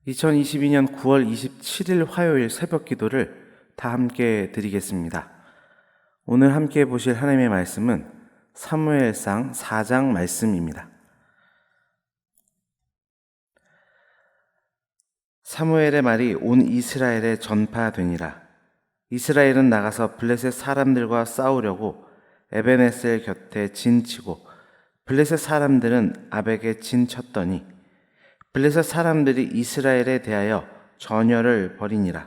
2022년 9월 27일 화요일 새벽 기도를 다 함께 드리겠습니다. 오늘 함께 보실 하나님의 말씀은 사무엘상 4장 말씀입니다. 사무엘의 말이 온 이스라엘에 전파되니라. 이스라엘은 나가서 블레셋 사람들과 싸우려고 에베네셀 곁에 진치고 블레셋 사람들은 아벡에 진쳤더니 블레셋 사람들이 이스라엘에 대하여 전열을 벌이니라.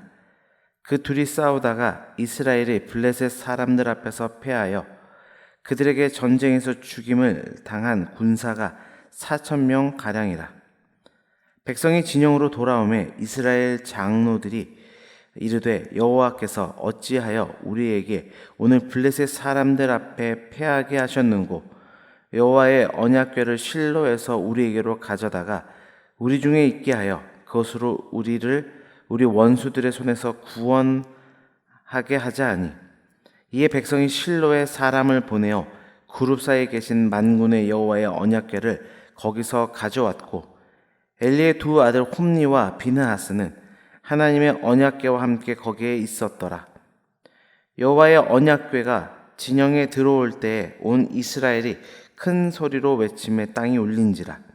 그 둘이 싸우다가 이스라엘이 블레셋 사람들 앞에서 패하여 그들에게 전쟁에서 죽임을 당한 군사가 4,000명 가량이라. 백성이 진영으로 돌아오매 이스라엘 장로들이 이르되 여호와께서 어찌하여 우리에게 오늘 블레셋 사람들 앞에 패하게 하셨는고 여호와의 언약궤를 실로에서 우리에게로 가져다가 우리 중에 있게 하여 그것으로 우리를 우리 원수들의 손에서 구원하게 하자 하니 이에 백성이 실로에 사람을 보내어 그룹 사이에 계신 만군의 여호와의 언약궤를 거기서 가져왔고 엘리의 두 아들 홈니와 비느하스는 하나님의 언약궤와 함께 거기에 있었더라. 여호와의 언약궤가 진영에 들어올 때에 온 이스라엘이 큰 소리로 외치며 땅이 울린지라.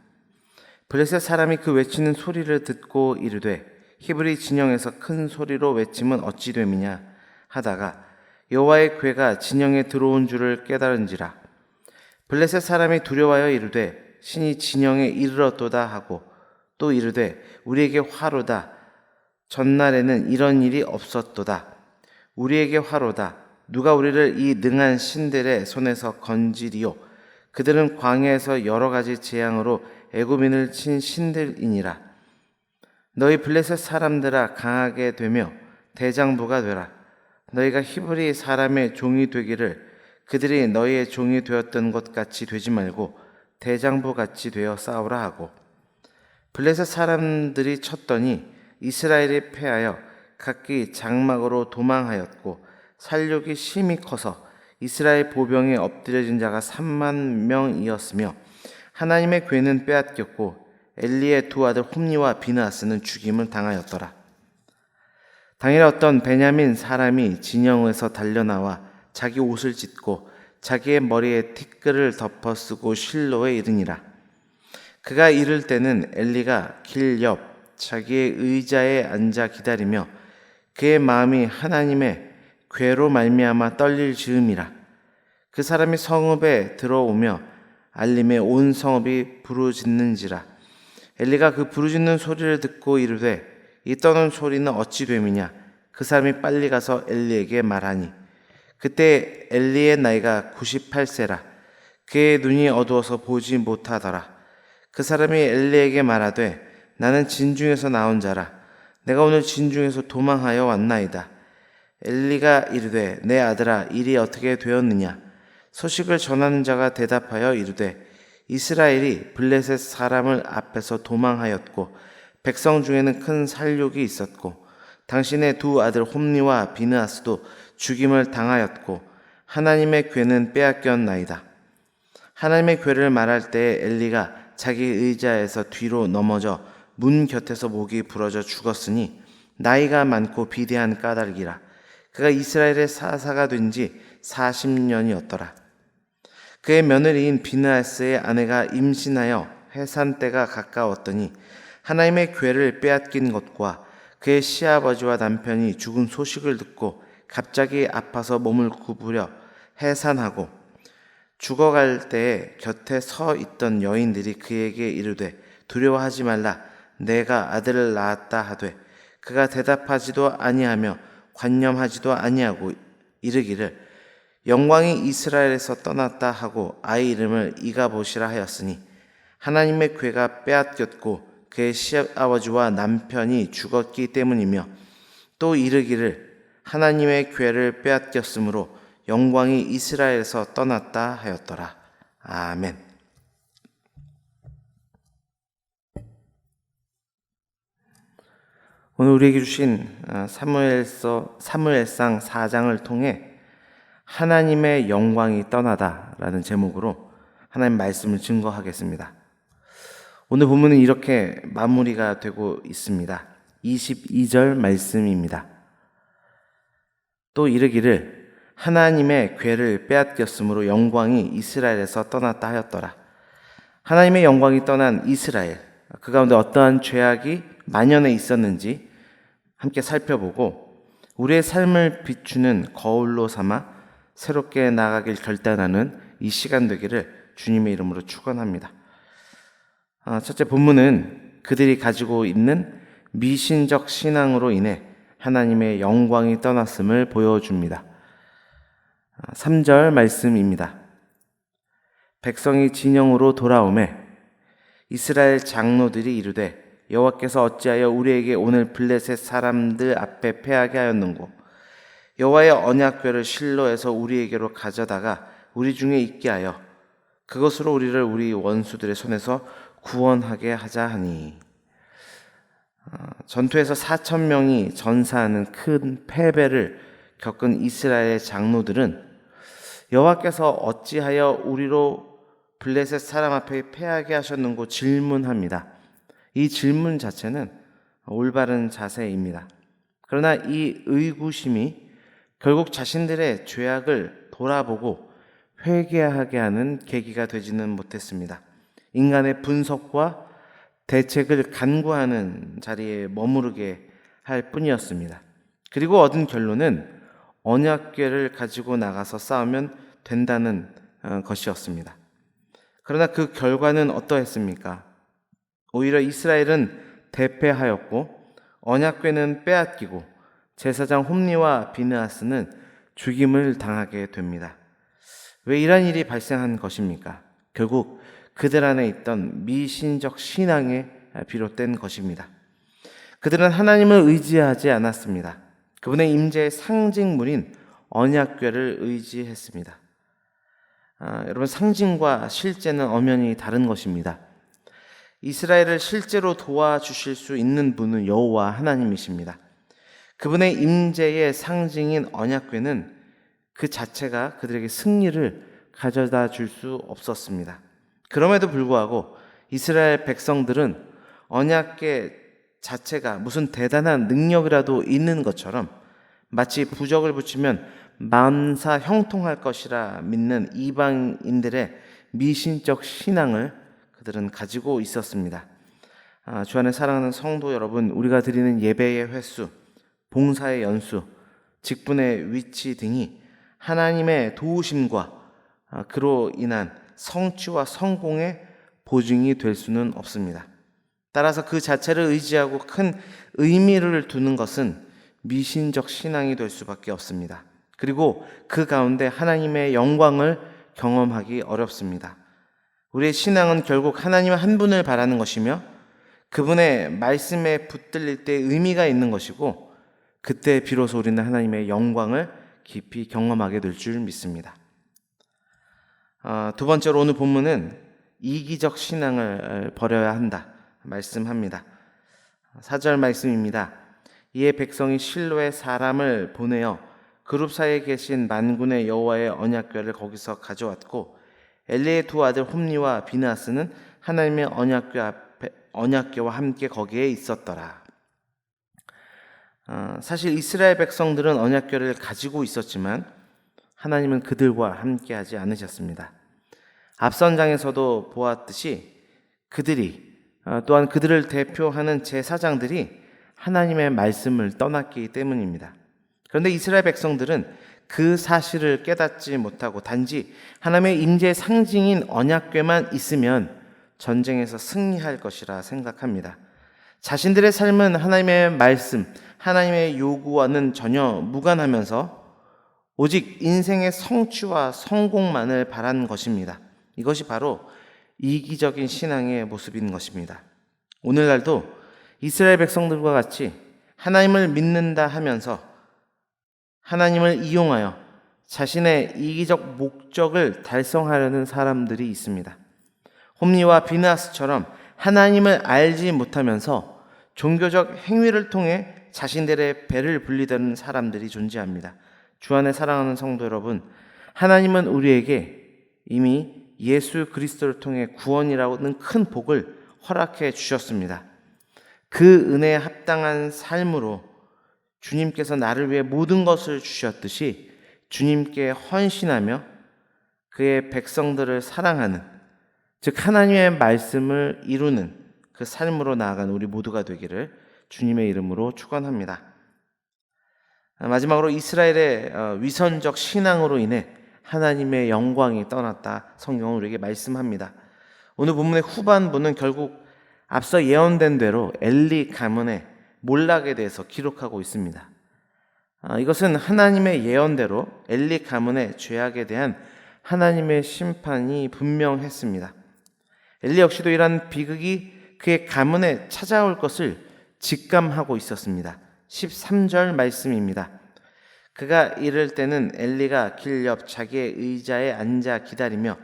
블레셋 사람이 그 외치는 소리를 듣고 이르되 히브리 진영에서 큰 소리로 외침은 어찌 됨이냐 하다가 여호와의 궤가 진영에 들어온 줄을 깨달은지라. 블레셋 사람이 두려워하여 이르되 신이 진영에 이르렀도다 하고 또 이르되 우리에게 화로다. 전날에는 이런 일이 없었도다. 우리에게 화로다. 누가 우리를 이 능한 신들의 손에서 건지리요. 그들은 광야에서 여러 가지 재앙으로 애굽인을 친 신들이니라. 너희 블레셋 사람들아 강하게 되며 대장부가 되라. 너희가 히브리 사람의 종이 되기를 그들이 너희의 종이 되었던 것 같이 되지 말고 대장부 같이 되어 싸우라 하고 블레셋 사람들이 쳤더니 이스라엘이 패하여 각기 장막으로 도망하였고 살육이 심히 커서 이스라엘 보병에 엎드려진 자가 3만 명이었으며 하나님의 궤는 빼앗겼고 엘리의 두 아들 홈니와 비느하스는 죽임을 당하였더라. 당일에 어떤 베냐민 사람이 진영에서 달려나와 자기 옷을 찢고 자기의 머리에 티끌을 덮어 쓰고 실로에 이르니라. 그가 이를 때는 엘리가 길 옆 자기의 의자에 앉아 기다리며 그의 마음이 하나님의 궤로 말미암아 떨릴 즈음이라. 그 사람이 성읍에 들어오며 알림에 온 성읍이 부르짖는지라. 엘리가 그 부르짖는 소리를 듣고 이르되 이 떠는 소리는 어찌 됨이냐. 그 사람이 빨리 가서 엘리에게 말하니 그때 엘리의 나이가 98세라. 그의 눈이 어두워서 보지 못하더라. 그 사람이 엘리에게 말하되 나는 진중에서 나온 자라. 내가 오늘 진중에서 도망하여 왔나이다. 엘리가 이르되 내 아들아 일이 어떻게 되었느냐. 소식을 전하는 자가 대답하여 이르되 이스라엘이 블레셋 사람을 앞에서 도망하였고 백성 중에는 큰 살육이 있었고 당신의 두 아들 홈니와 비느하스도 죽임을 당하였고 하나님의 궤는 빼앗겼나이다. 하나님의 궤를 말할 때에 엘리가 자기 의자에서 뒤로 넘어져 문 곁에서 목이 부러져 죽었으니 나이가 많고 비대한 까닭이라. 그가 이스라엘의 사사가 된 지 40년이었더라. 그의 며느리인 비느하스의 아내가 임신하여 해산 때가 가까웠더니 하나님의 궤를 빼앗긴 것과 그의 시아버지와 남편이 죽은 소식을 듣고 갑자기 아파서 몸을 구부려 해산하고 죽어갈 때에 곁에 서 있던 여인들이 그에게 이르되 두려워하지 말라. 내가 아들을 낳았다 하되 그가 대답하지도 아니하며 관념하지도 아니하고 이르기를 영광이 이스라엘에서 떠났다 하고 아이 이름을 이가봇이라 하였으니 하나님의 궤가 빼앗겼고 그의 시아버지와 남편이 죽었기 때문이며 또 이르기를 하나님의 궤를 빼앗겼으므로 영광이 이스라엘에서 떠났다 하였더라. 아멘. 오늘 우리에게 주신 사무엘상 4장을 통해 하나님의 영광이 떠나다라는 제목으로 하나님 말씀을 증거하겠습니다. 오늘 본문은 이렇게 마무리가 되고 있습니다. 22절 말씀입니다. 또 이르기를 하나님의 궤를 빼앗겼으므로 영광이 이스라엘에서 떠났다 하였더라. 하나님의 영광이 떠난 이스라엘, 그 가운데 어떠한 죄악이 만연해 있었는지 함께 살펴보고 우리의 삶을 비추는 거울로 삼아 새롭게 나아가길 결단하는 이 시간 되기를 주님의 이름으로 축원합니다. 첫째, 본문은 그들이 가지고 있는 미신적 신앙으로 인해 하나님의 영광이 떠났음을 보여줍니다. 3절 말씀입니다. 백성이 진영으로 돌아오매 이스라엘 장로들이 이르되 여호와께서 어찌하여 우리에게 오늘 블레셋 사람들 앞에 패하게 하였는고 여호와의 언약궤를 실로에서 우리에게로 가져다가 우리 중에 있게 하여 그것으로 우리를 우리 원수들의 손에서 구원하게 하자 하니. 전투에서 4,000명이 전사하는 큰 패배를 겪은 이스라엘 장로들은 여호와께서 어찌하여 우리로 블레셋 사람 앞에 패하게 하셨는고 질문합니다. 이 질문 자체는 올바른 자세입니다. 그러나 이 의구심이 결국 자신들의 죄악을 돌아보고 회개하게 하는 계기가 되지는 못했습니다. 인간의 분석과 대책을 간구하는 자리에 머무르게 할 뿐이었습니다. 그리고 얻은 결론은 언약궤를 가지고 나가서 싸우면 된다는 것이었습니다. 그러나 그 결과는 어떠했습니까? 오히려 이스라엘은 대패하였고 언약궤는 빼앗기고 제사장 홈리와 비느하스는 죽임을 당하게 됩니다. 왜 이런 일이 발생한 것입니까? 결국 그들 안에 있던 미신적 신앙에 비롯된 것입니다. 그들은 하나님을 의지하지 않았습니다. 그분의 임재의 상징물인 언약궤를 의지했습니다. 여러분, 상징과 실제는 엄연히 다른 것입니다. 이스라엘을 실제로 도와주실 수 있는 분은 여호와 하나님이십니다. 그분의 임재의 상징인 언약궤는 그 자체가 그들에게 승리를 가져다 줄 수 없었습니다. 그럼에도 불구하고 이스라엘 백성들은 언약궤 자체가 무슨 대단한 능력이라도 있는 것처럼 마치 부적을 붙이면 만사 형통할 것이라 믿는 이방인들의 미신적 신앙을 그들은 가지고 있었습니다. 주 안에 사랑하는 성도 여러분, 우리가 드리는 예배의 횟수, 봉사의 연수, 직분의 위치 등이 하나님의 도우심과 그로 인한 성취와 성공의 보증이 될 수는 없습니다. 따라서 그 자체를 의지하고 큰 의미를 두는 것은 미신적 신앙이 될 수밖에 없습니다. 그리고 그 가운데 하나님의 영광을 경험하기 어렵습니다. 우리의 신앙은 결국 하나님 한 분을 바라는 것이며 그분의 말씀에 붙들릴 때 의미가 있는 것이고 그때 비로소 우리는 하나님의 영광을 깊이 경험하게 될 줄 믿습니다. 두 번째로 오늘 본문은 이기적 신앙을 버려야 한다 말씀합니다. 4절 말씀입니다. 이에 백성이 실로에 사람을 보내어 그룹 사이에 계신 만군의 여호와의 언약궤를 거기서 가져왔고 엘리의 두 아들 홈리와 비느하스는 하나님의 언약궤와 함께 거기에 있었더라. 사실 이스라엘 백성들은 언약궤를 가지고 있었지만 하나님은 그들과 함께하지 않으셨습니다. 앞선 장에서도 보았듯이 그들이 또한 그들을 대표하는 제사장들이 하나님의 말씀을 떠났기 때문입니다. 그런데 이스라엘 백성들은 그 사실을 깨닫지 못하고 단지 하나님의 임재의 상징인 언약궤만 있으면 전쟁에서 승리할 것이라 생각합니다. 자신들의 삶은 하나님의 말씀, 하나님의 요구와는 전혀 무관하면서 오직 인생의 성취와 성공만을 바란 것입니다. 이것이 바로 이기적인 신앙의 모습인 것입니다. 오늘날도 이스라엘 백성들과 같이 하나님을 믿는다 하면서 하나님을 이용하여 자신의 이기적 목적을 달성하려는 사람들이 있습니다. 홈리와 비느하스처럼 하나님을 알지 못하면서 종교적 행위를 통해 자신들의 배를 불리던 사람들이 존재합니다. 주 안에 사랑하는 성도 여러분, 하나님은 우리에게 이미 예수 그리스도를 통해 구원이라는 큰 복을 허락해 주셨습니다. 그 은혜에 합당한 삶으로 주님께서 나를 위해 모든 것을 주셨듯이 주님께 헌신하며 그의 백성들을 사랑하는, 즉 하나님의 말씀을 이루는 그 삶으로 나아가는 우리 모두가 되기를 주님의 이름으로 축원합니다. 마지막으로 이스라엘의 위선적 신앙으로 인해 하나님의 영광이 떠났다, 성경은 우리에게 말씀합니다. 오늘 본문의 후반부는 결국 앞서 예언된 대로 엘리 가문의 몰락에 대해서 기록하고 있습니다. 이것은 하나님의 예언대로 엘리 가문의 죄악에 대한 하나님의 심판이 분명했습니다. 엘리 역시도 이러한 비극이 그의 가문에 찾아올 것을 직감하고 있었습니다. 13절 말씀입니다. 그가 이를 때는 엘리가 길 옆 자기의 의자에 앉아 기다리며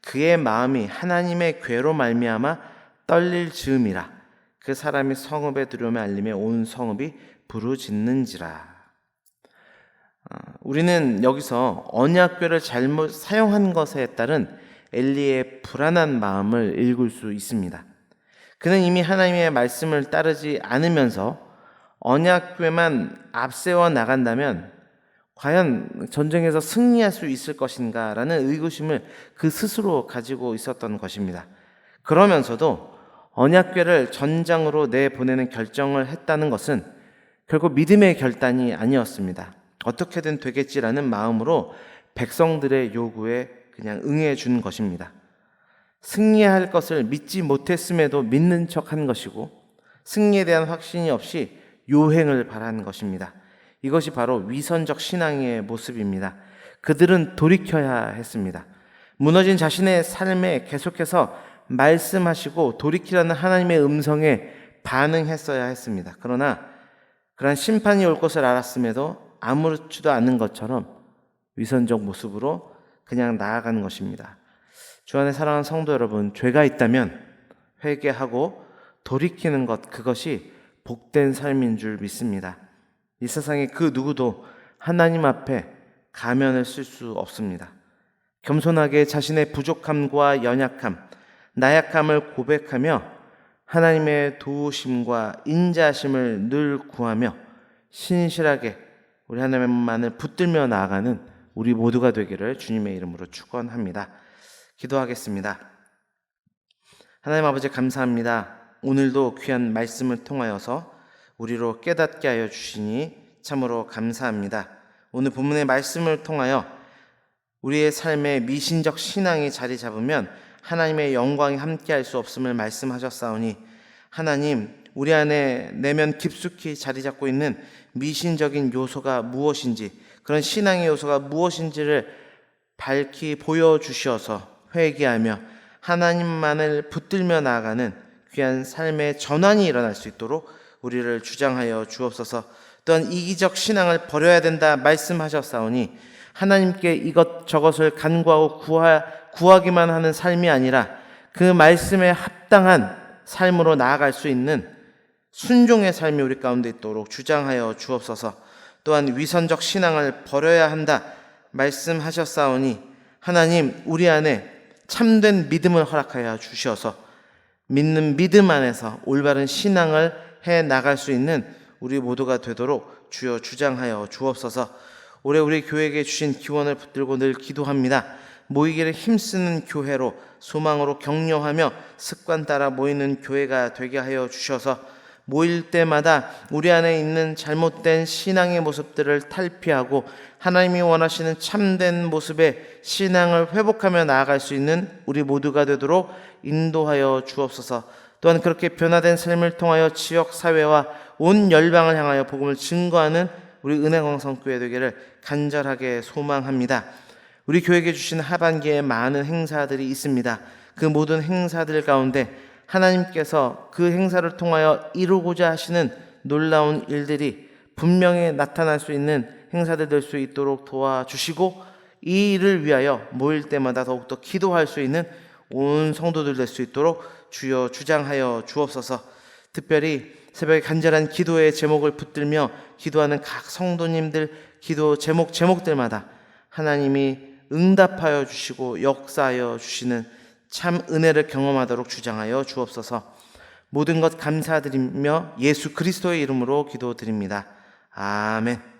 그의 마음이 하나님의 괴로 말미암아 떨릴 즈음이라. 그 사람이 성읍에 들어오며 알림에 온 성읍이 부르짖는지라. 우리는 여기서 언약궤를 잘못 사용한 것에 따른 엘리의 불안한 마음을 읽을 수 있습니다. 그는 이미 하나님의 말씀을 따르지 않으면서 언약궤만 앞세워 나간다면 과연 전쟁에서 승리할 수 있을 것인가 라는 의구심을 그 스스로 가지고 있었던 것입니다. 그러면서도 언약궤를 전장으로 내보내는 결정을 했다는 것은 결국 믿음의 결단이 아니었습니다. 어떻게든 되겠지라는 마음으로 백성들의 요구에 그냥 응해 준 것입니다. 승리할 것을 믿지 못했음에도 믿는 척한 것이고 승리에 대한 확신이 없이 요행을 바란 것입니다. 이것이 바로 위선적 신앙의 모습입니다. 그들은 돌이켜야 했습니다. 무너진 자신의 삶에 계속해서 말씀하시고 돌이키라는 하나님의 음성에 반응했어야 했습니다. 그러나 그러한 심판이 올 것을 알았음에도 아무렇지도 않은 것처럼 위선적 모습으로 그냥 나아가는 것입니다. 주 안에 사랑하는 성도 여러분, 죄가 있다면 회개하고 돌이키는 것, 그것이 복된 삶인 줄 믿습니다. 이 세상에 그 누구도 하나님 앞에 가면을 쓸 수 없습니다. 겸손하게 자신의 부족함과 연약함, 나약함을 고백하며 하나님의 도우심과 인자하심을 늘 구하며 신실하게 우리 하나님만을 붙들며 나아가는 우리 모두가 되기를 주님의 이름으로 축원합니다. 기도하겠습니다. 하나님 아버지, 감사합니다. 오늘도 귀한 말씀을 통하여서 우리로 깨닫게 하여 주시니 참으로 감사합니다. 오늘 본문의 말씀을 통하여 우리의 삶에 미신적 신앙이 자리 잡으면 하나님의 영광이 함께할 수 없음을 말씀하셨사오니, 하나님, 우리 안에 내면 깊숙이 자리 잡고 있는 미신적인 요소가 무엇인지, 그런 신앙의 요소가 무엇인지를 밝히 보여주셔서 회개하며 하나님만을 붙들며 나아가는 귀한 삶의 전환이 일어날 수 있도록 우리를 주장하여 주옵소서. 또한 이기적 신앙을 버려야 된다 말씀하셨사오니 하나님께 이것저것을 간구하고 구하기만 하는 삶이 아니라 그 말씀에 합당한 삶으로 나아갈 수 있는 순종의 삶이 우리 가운데 있도록 주장하여 주옵소서. 또한 위선적 신앙을 버려야 한다 말씀하셨사오니 하나님, 우리 안에 참된 믿음을 허락하여 주셔서 믿는 믿음 안에서 올바른 신앙을 해 나갈 수 있는 우리 모두가 되도록 주여 주장하여 주옵소서. 올해 우리 교회에게 주신 기원을 붙들고 늘 기도합니다. 모이기를 힘쓰는 교회로, 소망으로 격려하며 습관 따라 모이는 교회가 되게 하여 주셔서 모일 때마다 우리 안에 있는 잘못된 신앙의 모습들을 탈피하고 하나님이 원하시는 참된 모습의 신앙을 회복하며 나아갈 수 있는 우리 모두가 되도록 인도하여 주옵소서. 또한 그렇게 변화된 삶을 통하여 지역 사회와 온 열방을 향하여 복음을 증거하는 우리 은혜광성교회 되기를 간절하게 소망합니다. 우리 교회에게 주신 하반기에 많은 행사들이 있습니다. 그 모든 행사들 가운데 하나님께서 그 행사를 통하여 이루고자 하시는 놀라운 일들이 분명히 나타날 수 있는 행사들 될 수 있도록 도와주시고, 이 일을 위하여 모일 때마다 더욱더 기도할 수 있는 온 성도들 될 수 있도록 주여 주장하여 주옵소서. 특별히 새벽에 간절한 기도의 제목을 붙들며 기도하는 각 성도님들 기도 제목들마다 하나님이 응답하여 주시고 역사하여 주시는 참 은혜를 경험하도록 주장하여 주옵소서. 모든 것 감사드리며 예수 그리스도의 이름으로 기도드립니다. 아멘.